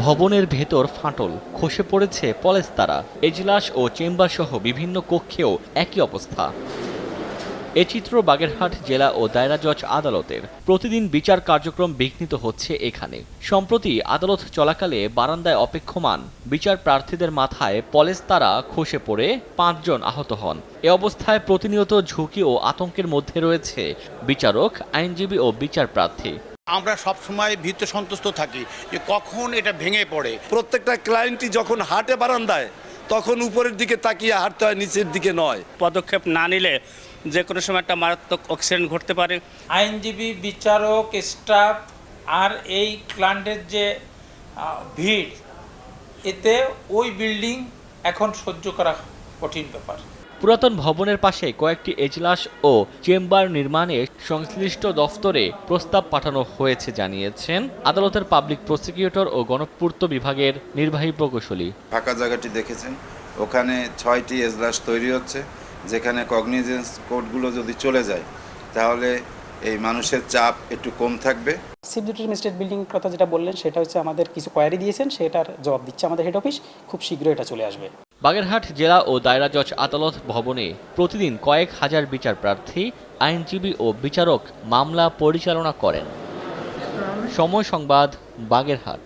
ভবনের ভেতর ফাটল, খসে পড়েছে পলেস্তারা। এজলাস ও চেম্বার সহ বিভিন্ন কক্ষেও একই অবস্থা। এ চিত্র বাগেরহাট জেলা ও দায়রা জজ আদালতের। প্রতিদিন বিচার কার্যক্রম বিঘ্নিত হচ্ছে এখানে। সম্প্রতি আদালত চলাকালে বারান্দায় অপেক্ষমান বিচার প্রার্থীদের মাথায় পলেস্তারা খসে পড়ে ৫ জন আহত হন। এ অবস্থায় প্রতিনিয়ত ঝুঁকি ও আতঙ্কের মধ্যে রয়েছে বিচারক, আইনজীবী ও বিচার প্রার্থী। আমরা সবসময় ভীত সন্তুষ্ট থাকি যে কখন এটা ভেঙে পড়ে। প্রত্যেকটা ক্লায়েন্টই যখন হাঁটে বারান্দায় তখন উপরের দিকে তাকিয়ে হাঁটতে হয়, নিচের দিকে নয়। পদক্ষেপ না নিলে যে কোনো সময় একটা মারাত্মক অ্যাক্সিডেন্ট ঘটতে পারে। আইনজীবী, বিচারক, স্টাফ আর এই ক্লায়েন্টের যে ভিড়, এতে ওই বিল্ডিং এখন সহ্য করা কঠিন ব্যাপার। পুরাতন ভবনের পাশে কয়েকটি এজলাস ও চেম্বার নির্মাণে সংশ্লিষ্ট দফতরে প্রস্তাব পাঠানো হয়েছে জানিয়েছেন আদালতের পাবলিক প্রসিকিউটর ও গণপূর্ত বিভাগের নির্বাহী প্রকৌশলী। ফাঁকা জায়গাটি দেখেছেন, ওখানে ৬টি এজলাস তৈরি হচ্ছে, যেখানে কগনিজেন্স কোডগুলো যদি চলে যায় তাহলে এই মানুষের চাপ একটু কম থাকবে। চিফ জুডিশিয়াল ম্যাজিস্ট্রেট বিল্ডিং কথা যেটা বললেন সেটা হচ্ছে আমাদের কিছু কোয়ারি দিয়েছেন, সেটার জবাব দিচ্ছে আমাদের হেড অফিস, খুব শীঘ্রই এটা চলে আসবে। বাগেরহাট জেলা ও দায়রা জজ আদালত ভবনে প্রতিদিন কয়েক হাজার বিচার প্রার্থী, আইনজীবী ও বিচারক মামলা পরিচালনা করেন। সময় সংবাদ, বাগেরহাট।